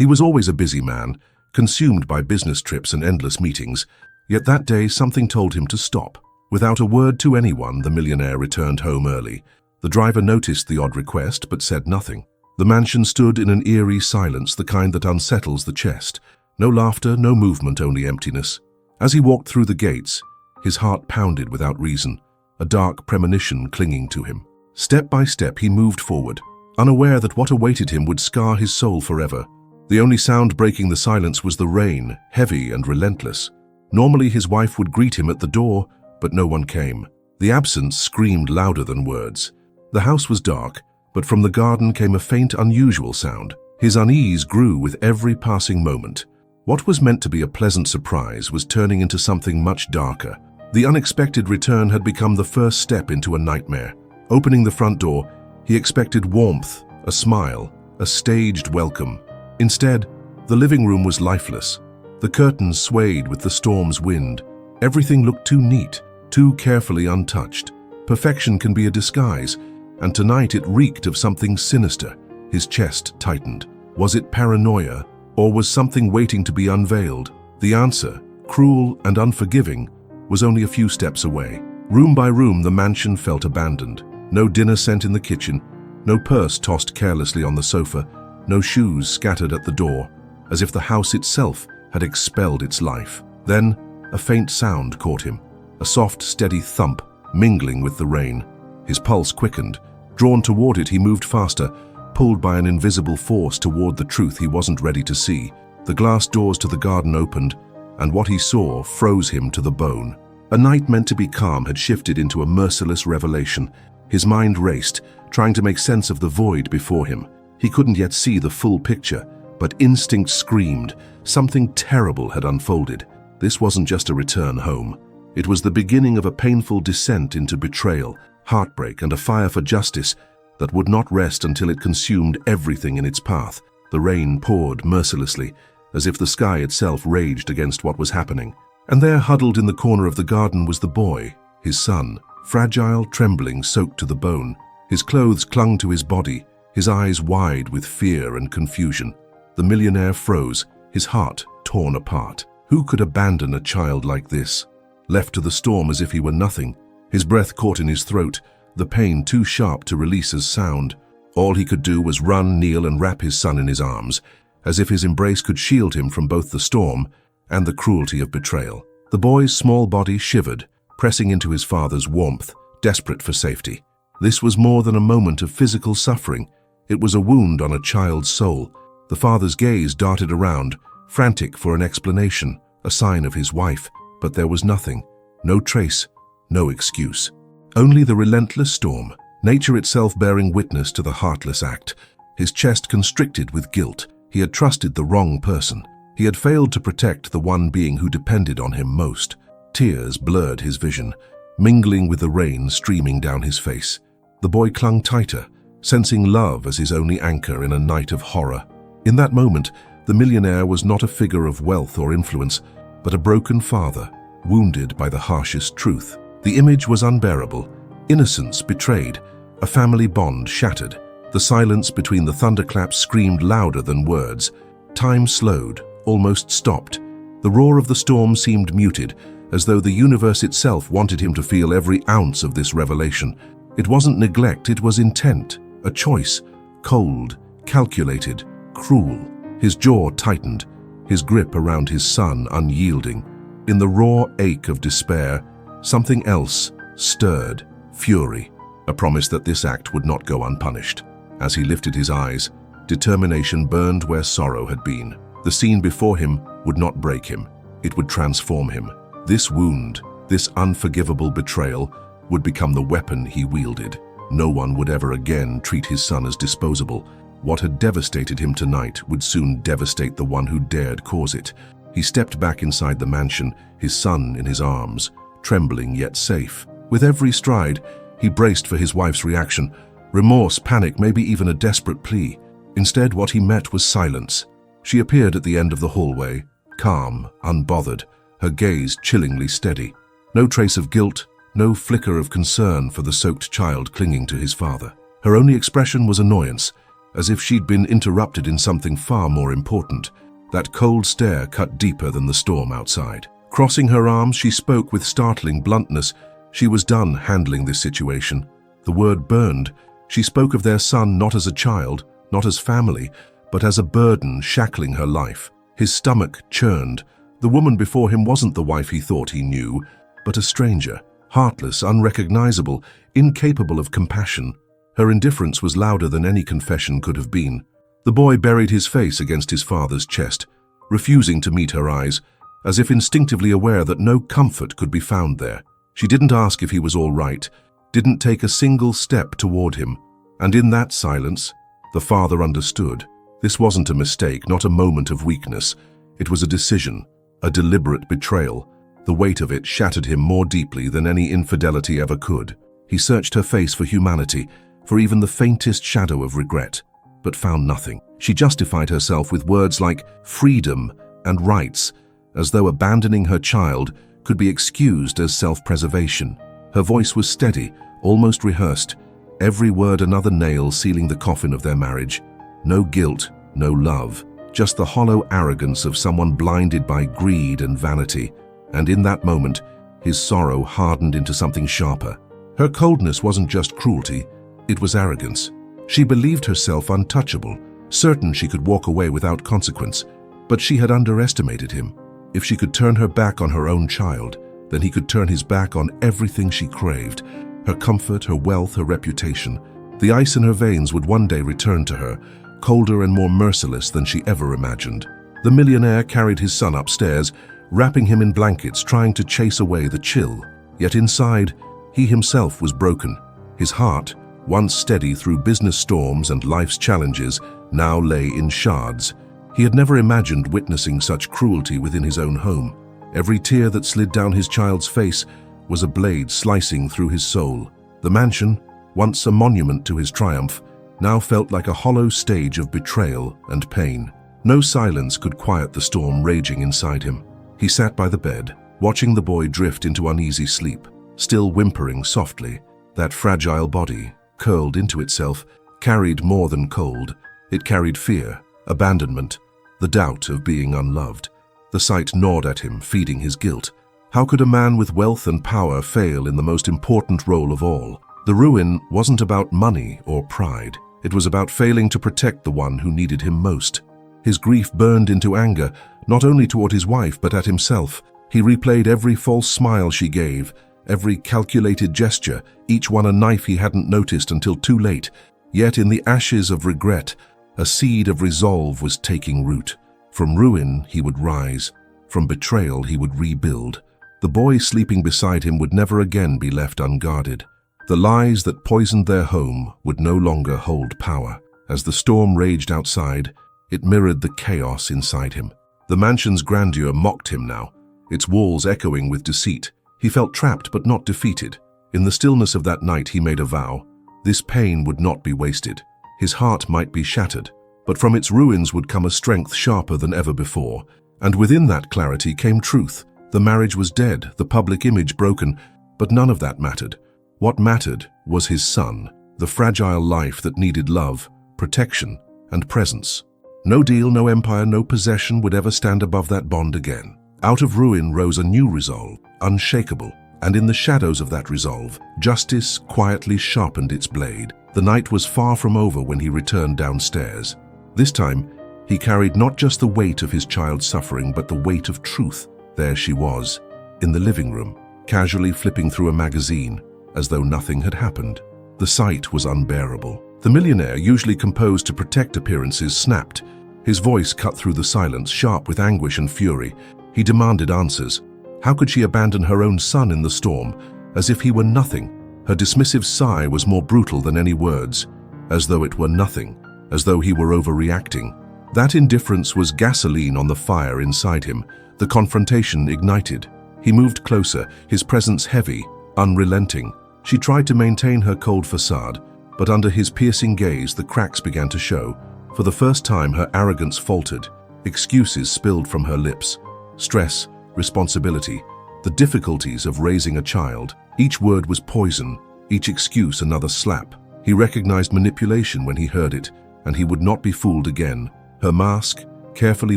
He was always a busy man, consumed by business trips and endless meetings, yet that day something told him to stop. Without a word to anyone, the millionaire returned home early. The driver noticed the odd request, but said nothing. The mansion stood in an eerie silence, the kind that unsettles the chest. No laughter, no movement, only emptiness. As he walked through the gates, his heart pounded without reason, a dark premonition clinging to him. Step by step he moved forward, unaware that what awaited him would scar his soul forever. The only sound breaking the silence was the rain, heavy and relentless. Normally his wife would greet him at the door, but no one came. The absence screamed louder than words. The house was dark, but from the garden came a faint, unusual sound. His unease grew with every passing moment. What was meant to be a pleasant surprise was turning into something much darker. The unexpected return had become the first step into a nightmare. Opening the front door, he expected warmth, a smile, a staged welcome. Instead, the living room was lifeless. The curtains swayed with the storm's wind. Everything looked too neat, too carefully untouched. Perfection can be a disguise, and tonight it reeked of something sinister. His chest tightened. Was it paranoia, or was something waiting to be unveiled? The answer, cruel and unforgiving, was only a few steps away. Room by room, the mansion felt abandoned. No dinner scent in the kitchen, no purse tossed carelessly on the sofa, no shoes scattered at the door, as if the house itself had expelled its life. Then, a faint sound caught him, a soft, steady thump mingling with the rain. His pulse quickened. Drawn toward it, he moved faster, pulled by an invisible force toward the truth he wasn't ready to see. The glass doors to the garden opened, and what he saw froze him to the bone. A night meant to be calm had shifted into a merciless revelation. His mind raced, trying to make sense of the void before him. He couldn't yet see the full picture, but instinct screamed. Something terrible had unfolded. This wasn't just a return home. It was the beginning of a painful descent into betrayal, heartbreak, and a fire for justice that would not rest until it consumed everything in its path. The rain poured mercilessly, as if the sky itself raged against what was happening. And there, huddled in the corner of the garden, was the boy, his son, fragile, trembling, soaked to the bone. His clothes clung to his body, his eyes wide with fear and confusion. The millionaire froze, his heart torn apart. Who could abandon a child like this? Left to the storm as if he were nothing, his breath caught in his throat, the pain too sharp to release as sound. All he could do was run, kneel, and wrap his son in his arms, as if his embrace could shield him from both the storm and the cruelty of betrayal. The boy's small body shivered, pressing into his father's warmth, desperate for safety. This was more than a moment of physical suffering. It was a wound on a child's soul. The father's gaze darted around, frantic for an explanation, a sign of his wife, but there was nothing, no trace, no excuse. Only the relentless storm, nature itself bearing witness to the heartless act. His chest constricted with guilt. He had trusted the wrong person. He had failed to protect the one being who depended on him most. Tears blurred his vision, mingling with the rain streaming down his face. The boy clung tighter, sensing love as his only anchor in a night of horror. In that moment, the millionaire was not a figure of wealth or influence, but a broken father, wounded by the harshest truth. The image was unbearable. Innocence betrayed, a family bond shattered. The silence between the thunderclaps screamed louder than words. Time slowed, almost stopped. The roar of the storm seemed muted, as though the universe itself wanted him to feel every ounce of this revelation. It wasn't neglect, it was intent, a choice, cold, calculated, cruel. His jaw tightened, his grip around his son unyielding. In the raw ache of despair, something else stirred, fury, a promise that this act would not go unpunished. As he lifted his eyes, determination burned where sorrow had been. The scene before him would not break him, it would transform him. This wound, this unforgivable betrayal, would become the weapon he wielded. No one would ever again treat his son as disposable. What had devastated him tonight would soon devastate the one who dared cause it. He stepped back inside the mansion, his son in his arms, trembling yet safe. With every stride, he braced for his wife's reaction. Remorse, panic, maybe even a desperate plea. Instead, what he met was silence. She appeared at the end of the hallway, calm, unbothered, her gaze chillingly steady. No trace of guilt, no flicker of concern for the soaked child clinging to his father. Her only expression was annoyance, as if she'd been interrupted in something far more important. That cold stare cut deeper than the storm outside. Crossing her arms, she spoke with startling bluntness. She was done handling this situation. The word burned. She spoke of their son not as a child, not as family, but as a burden shackling her life. His stomach churned. The woman before him wasn't the wife he thought he knew, but a stranger, heartless, unrecognizable, incapable of compassion. Her indifference was louder than any confession could have been. The boy buried his face against his father's chest, refusing to meet her eyes, as if instinctively aware that no comfort could be found there. She didn't ask if he was all right, didn't take a single step toward him, and in that silence, the father understood. This wasn't a mistake, not a moment of weakness. It was a decision, a deliberate betrayal. The weight of it shattered him more deeply than any infidelity ever could. He searched her face for humanity, for even the faintest shadow of regret, but found nothing. She justified herself with words like freedom and rights, as though abandoning her child could be excused as self-preservation. Her voice was steady, almost rehearsed, every word another nail sealing the coffin of their marriage. No guilt, no love, just the hollow arrogance of someone blinded by greed and vanity. And in that moment, his sorrow hardened into something sharper. Her coldness wasn't just cruelty, it was arrogance. She believed herself untouchable, certain she could walk away without consequence, but she had underestimated him. If she could turn her back on her own child, then he could turn his back on everything she craved, her comfort, her wealth, her reputation. The ice in her veins would one day return to her, colder and more merciless than she ever imagined. The millionaire carried his son upstairs, wrapping him in blankets, trying to chase away the chill. Yet inside, he himself was broken. His heart, once steady through business storms and life's challenges, now lay in shards. He had never imagined witnessing such cruelty within his own home. Every tear that slid down his child's face was a blade slicing through his soul. The mansion, once a monument to his triumph, now felt like a hollow stage of betrayal and pain. No silence could quiet the storm raging inside him. He sat by the bed, watching the boy drift into uneasy sleep, still whimpering softly. That fragile body, curled into itself, carried more than cold. It carried fear, abandonment, the doubt of being unloved. The sight gnawed at him, feeding his guilt. How could a man with wealth and power fail in the most important role of all? The ruin wasn't about money or pride. It was about failing to protect the one who needed him most. His grief burned into anger, not only toward his wife but at himself. He replayed every false smile she gave, every calculated gesture, each one a knife he hadn't noticed until too late. Yet in the ashes of regret, a seed of resolve was taking root. From ruin he would rise, from betrayal he would rebuild. The boy sleeping beside him would never again be left unguarded. The lies that poisoned their home would no longer hold power. As the storm raged outside, it mirrored the chaos inside him. The mansion's grandeur mocked him now, its walls echoing with deceit. He felt trapped but not defeated. In the stillness of that night he made a vow. This pain would not be wasted. His heart might be shattered, but from its ruins would come a strength sharper than ever before. And within that clarity came truth. The marriage was dead, the public image broken, but none of that mattered. What mattered was his son, the fragile life that needed love, protection, and presence. No deal, no empire, no possession would ever stand above that bond again. Out of ruin rose a new resolve, unshakable, and in the shadows of that resolve, justice quietly sharpened its blade. The night was far from over when he returned downstairs. This time, he carried not just the weight of his child's suffering, but the weight of truth. There she was, in the living room, casually flipping through a magazine, as though nothing had happened. The sight was unbearable. The millionaire, usually composed to protect appearances, snapped. His voice cut through the silence, sharp with anguish and fury. He demanded answers. How could she abandon her own son in the storm, as if he were nothing? Her dismissive sigh was more brutal than any words, as though it were nothing, as though he were overreacting. That indifference was gasoline on the fire inside him. The confrontation ignited. He moved closer, his presence heavy, unrelenting. She tried to maintain her cold facade, but under his piercing gaze the cracks began to show. For the first time her arrogance faltered. Excuses spilled from her lips. Stress, responsibility, the difficulties of raising a child. Each word was poison, each excuse another slap. He recognized manipulation when he heard it. and he would not be fooled again. Her mask, carefully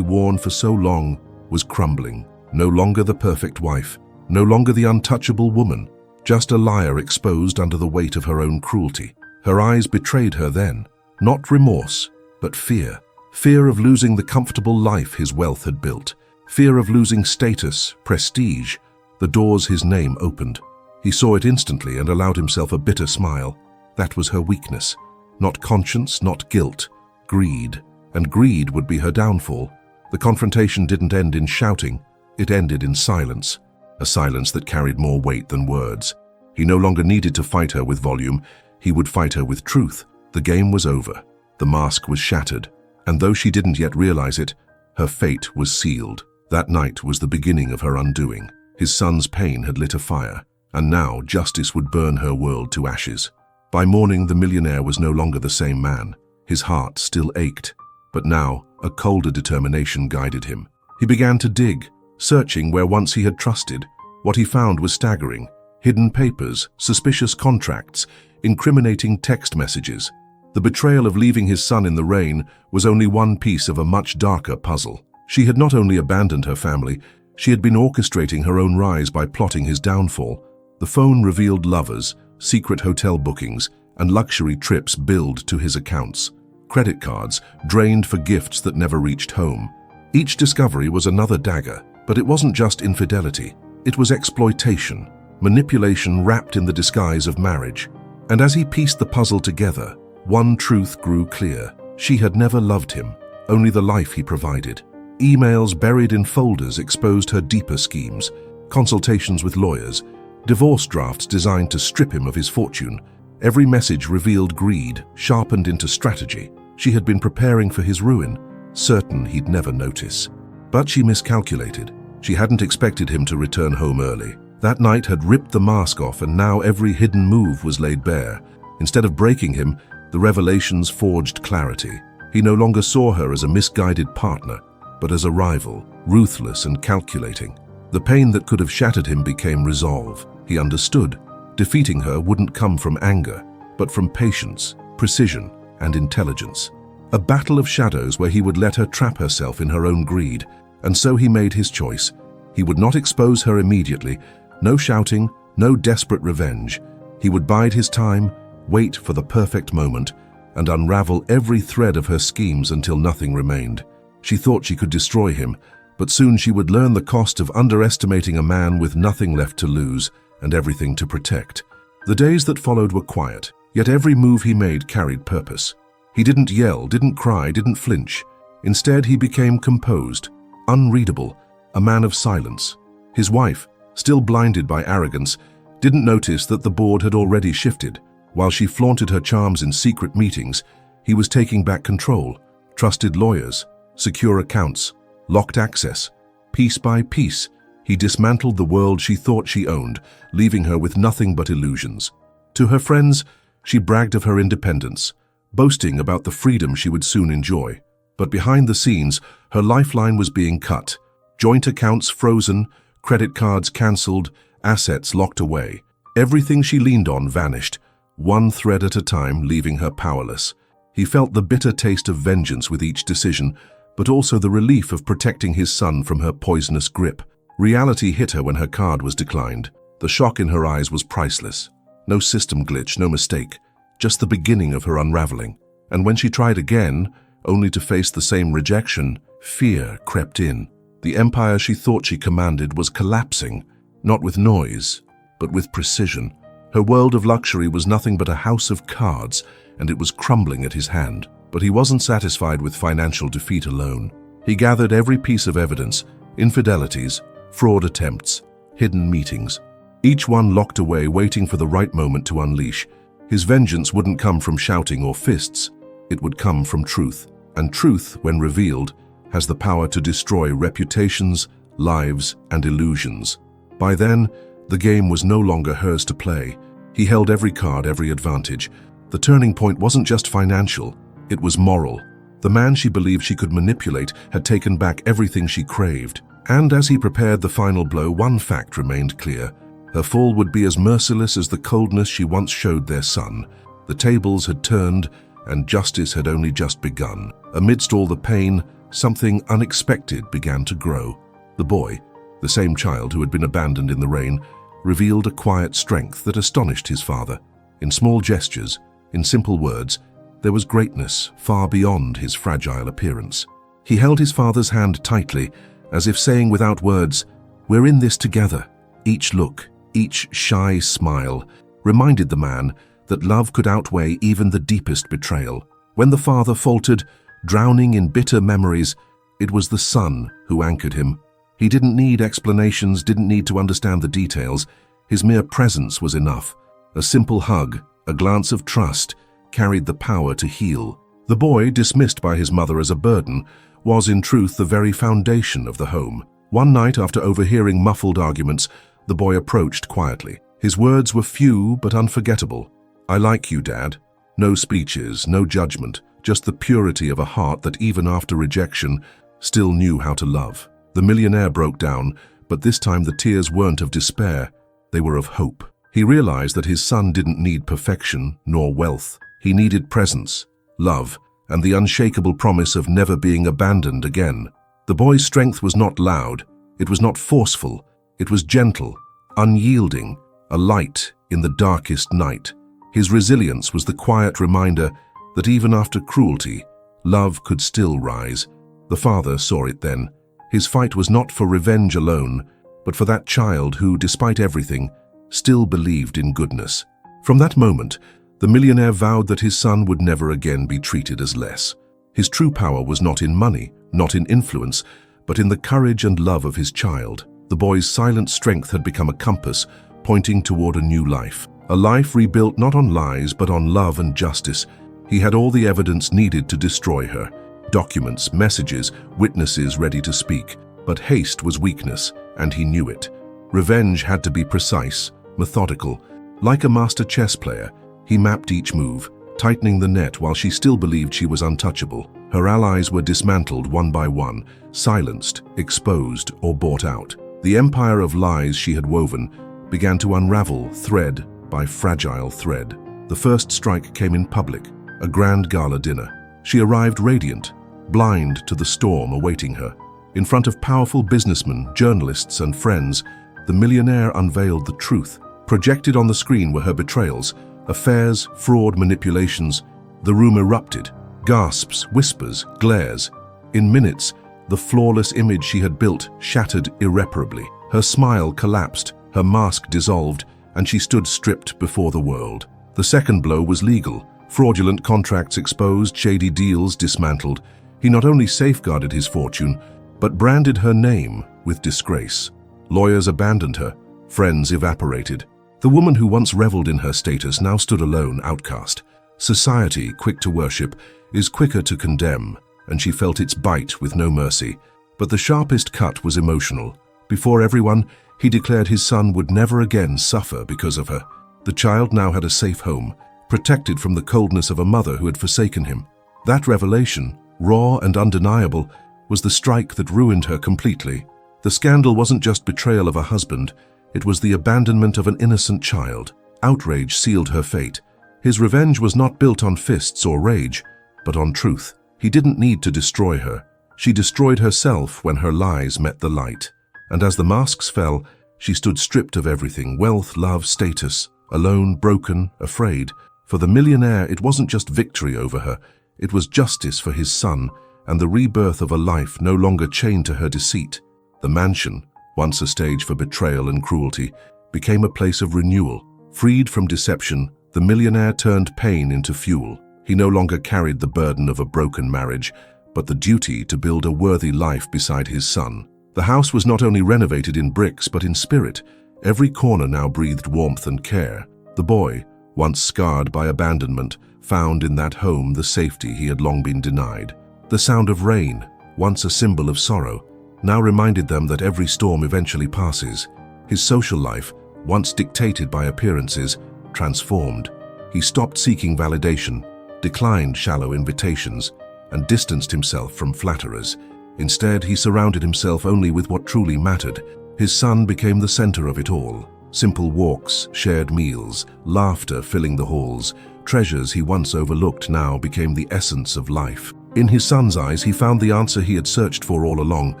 worn for so long, was crumbling. No longer the perfect wife, no longer the untouchable woman, just a liar exposed under the weight of her own cruelty. Her eyes betrayed her then. Not remorse, but fear. Fear of losing the comfortable life his wealth had built. Fear of losing status, prestige, the doors his name opened. He saw it instantly and allowed himself a bitter smile. That was her weakness. Not conscience, not guilt. Greed. And greed would be her downfall. The confrontation didn't end in shouting. It ended in silence. A silence that carried more weight than words. He no longer needed to fight her with volume. He would fight her with truth. The game was over. The mask was shattered. And though she didn't yet realize it, her fate was sealed. That night was the beginning of her undoing. His son's pain had lit a fire, and now justice would burn her world to ashes. By morning, the millionaire was no longer the same man. His heart still ached, but now a colder determination guided him. He began to dig, searching where once he had trusted. What he found was staggering. Hidden papers, suspicious contracts, incriminating text messages. The betrayal of leaving his son in the rain was only one piece of a much darker puzzle. She had not only abandoned her family, she had been orchestrating her own rise by plotting his downfall. The phone revealed lovers, secret hotel bookings, and luxury trips billed to his accounts. Credit cards drained for gifts that never reached home. Each discovery was another dagger, but it wasn't just infidelity. It was exploitation, manipulation wrapped in the disguise of marriage. And as he pieced the puzzle together, one truth grew clear. She had never loved him, only the life he provided. Emails buried in folders exposed her deeper schemes, consultations with lawyers, divorce drafts designed to strip him of his fortune. Every message revealed greed, sharpened into strategy. She had been preparing for his ruin, certain he'd never notice. But she miscalculated. She hadn't expected him to return home early. That night had ripped the mask off, and now every hidden move was laid bare. Instead of breaking him, the revelations forged clarity. He no longer saw her as a misguided partner, but as a rival, ruthless and calculating. The pain that could have shattered him became resolve. He understood. Defeating her wouldn't come from anger, but from patience, precision, and intelligence. A battle of shadows where he would let her trap herself in her own greed. And so he made his choice. He would not expose her immediately. No shouting, no desperate revenge. He would bide his time, wait for the perfect moment, and unravel every thread of her schemes until nothing remained. She thought she could destroy him, but soon she would learn the cost of underestimating a man with nothing left to lose and everything to protect. The days that followed were quiet, yet every move he made carried purpose. He didn't yell, didn't cry, didn't flinch. Instead, he became composed, unreadable, a man of silence. His wife, still blinded by arrogance, didn't notice that the board had already shifted. While she flaunted her charms in secret meetings, he was taking back control. Trusted lawyers, secure accounts, locked access. Piece by piece, he dismantled the world she thought she owned, leaving her with nothing but illusions. To her friends, she bragged of her independence, boasting about the freedom she would soon enjoy. But behind the scenes, her lifeline was being cut. Joint accounts frozen, credit cards cancelled, assets locked away. Everything she leaned on vanished, one thread at a time, leaving her powerless. He felt the bitter taste of vengeance with each decision, but also the relief of protecting his son from her poisonous grip. Reality hit her when her card was declined. The shock in her eyes was priceless. No system glitch, no mistake, just the beginning of her unraveling. And when she tried again, only to face the same rejection, fear crept in. The empire she thought she commanded was collapsing, not with noise, but with precision. Her world of luxury was nothing but a house of cards, and it was crumbling at his hand. But he wasn't satisfied with financial defeat alone. He gathered every piece of evidence, infidelities, fraud attempts, hidden meetings. Each one locked away, waiting for the right moment to unleash. His vengeance wouldn't come from shouting or fists. It would come from truth. And truth, when revealed, has the power to destroy reputations, lives, and illusions. By then, the game was no longer hers to play. He held every card, every advantage. The turning point wasn't just financial, it was moral. The man she believed she could manipulate had taken back everything she craved. And as he prepared the final blow, one fact remained clear. Her fall would be as merciless as the coldness she once showed their son. The tables had turned, and justice had only just begun. Amidst all the pain, something unexpected began to grow. The boy, the same child who had been abandoned in the rain, revealed a quiet strength that astonished his father. In small gestures, in simple words, there was greatness far beyond his fragile appearance. He held his father's hand tightly, as if saying without words, "We're in this together." Each look, each shy smile, reminded the man that love could outweigh even the deepest betrayal. When the father faltered, drowning in bitter memories, it was the son who anchored him. He didn't need explanations, didn't need to understand the details. His mere presence was enough. A simple hug, a glance of trust, carried the power to heal. The boy, dismissed by his mother as a burden, was in truth the very foundation of the home. One night, after overhearing muffled arguments, the boy approached quietly. His words were few but unforgettable. "I like you, Dad." No speeches, no judgment, just the purity of a heart that even after rejection still knew how to love. The millionaire broke down, but this time the tears weren't of despair, they were of hope. He realized that his son didn't need perfection nor wealth. He needed presence, love, and the unshakable promise of never being abandoned again. The boy's strength was not loud, it was not forceful, it was gentle, unyielding, a light in the darkest night. His resilience was the quiet reminder that even after cruelty, love could still rise. The father saw it then. His fight was not for revenge alone, but for that child who, despite everything, still believed in goodness. From that moment, the millionaire vowed that his son would never again be treated as less. His true power was not in money, not in influence, but in the courage and love of his child. The boy's silent strength had become a compass, pointing toward a new life. A life rebuilt not on lies, but on love and justice. He had all the evidence needed to destroy her. Documents, messages, witnesses ready to speak. But haste was weakness, and he knew it. Revenge had to be precise, methodical. Like a master chess player, he mapped each move, tightening the net while she still believed she was untouchable. Her allies were dismantled one by one, silenced, exposed, or bought out. The empire of lies she had woven began to unravel thread by fragile thread. The first strike came in public, a grand gala dinner. She arrived radiant, blind to the storm awaiting her. In front of powerful businessmen, journalists, and friends, the millionaire unveiled the truth. Projected on the screen were her betrayals, affairs, fraud, manipulations. The room erupted. Gasps, whispers, glares. In minutes, the flawless image she had built shattered irreparably. Her smile collapsed, her mask dissolved, and she stood stripped before the world. The second blow was legal. Fraudulent contracts exposed, shady deals dismantled. He not only safeguarded his fortune, but branded her name with disgrace. Lawyers abandoned her, friends evaporated. The woman who once reveled in her status now stood alone, outcast. Society, quick to worship, is quicker to condemn, and she felt its bite with no mercy. But the sharpest cut was emotional. Before everyone, he declared his son would never again suffer because of her. The child now had a safe home, protected from the coldness of a mother who had forsaken him. That revelation, raw and undeniable, was the strike that ruined her completely. The scandal wasn't just betrayal of a husband, it was the abandonment of an innocent child. Outrage sealed her fate. His revenge was not built on fists or rage, but on truth. He didn't need to destroy her. She destroyed herself when her lies met the light. And as the masks fell, she stood stripped of everything, wealth, love, status, alone, broken, afraid. For the millionaire, it wasn't just victory over her, it was justice for his son and the rebirth of a life no longer chained to her deceit. The mansion, once a stage for betrayal and cruelty, became a place of renewal. Freed from deception, the millionaire turned pain into fuel. He no longer carried the burden of a broken marriage, but the duty to build a worthy life beside his son. The house was not only renovated in bricks, but in spirit. Every corner now breathed warmth and care. The boy, once scarred by abandonment, found in that home the safety he had long been denied. The sound of rain, once a symbol of sorrow, now reminded them that every storm eventually passes. His social life, once dictated by appearances, transformed. He stopped seeking validation, declined shallow invitations, and distanced himself from flatterers. Instead, he surrounded himself only with what truly mattered. His son became the center of it all. Simple walks, shared meals, laughter filling the halls, Treasures he once overlooked now became the essence of life. In his son's eyes, he found the answer he had searched for all along.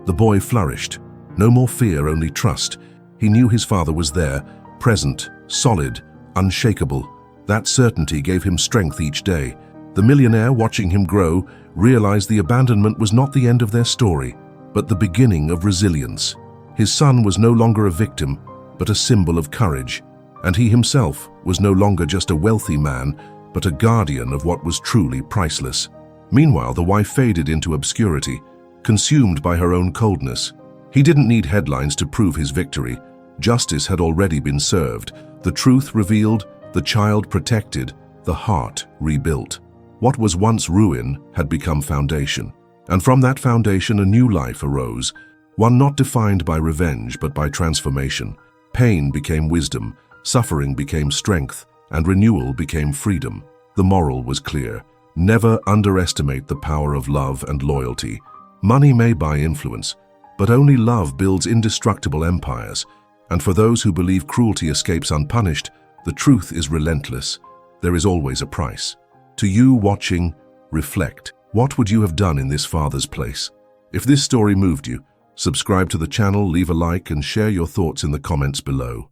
The boy flourished. No more fear, only trust. He knew his father was there, present, solid, unshakable. That certainty gave him strength each day. The millionaire, watching him grow, realized the abandonment was not the end of their story, but the beginning of resilience. His son was no longer a victim, but a symbol of courage, and he himself was no longer just a wealthy man, but a guardian of what was truly priceless. Meanwhile, the wife faded into obscurity, consumed by her own coldness. He didn't need headlines to prove his victory. Justice had already been served, the truth revealed, the child protected, the heart rebuilt. What was once ruin had become foundation, and from that foundation a new life arose, one not defined by revenge but by transformation. Pain became wisdom, suffering became strength, and renewal became freedom. The moral was clear: never underestimate the power of love and loyalty. Money may buy influence, but only love builds indestructible empires. And for those who believe cruelty escapes unpunished, the truth is relentless. There is always a price. To you watching, reflect. What would you have done in this father's place? If this story moved you, subscribe to the channel, leave a like, and share your thoughts in the comments below.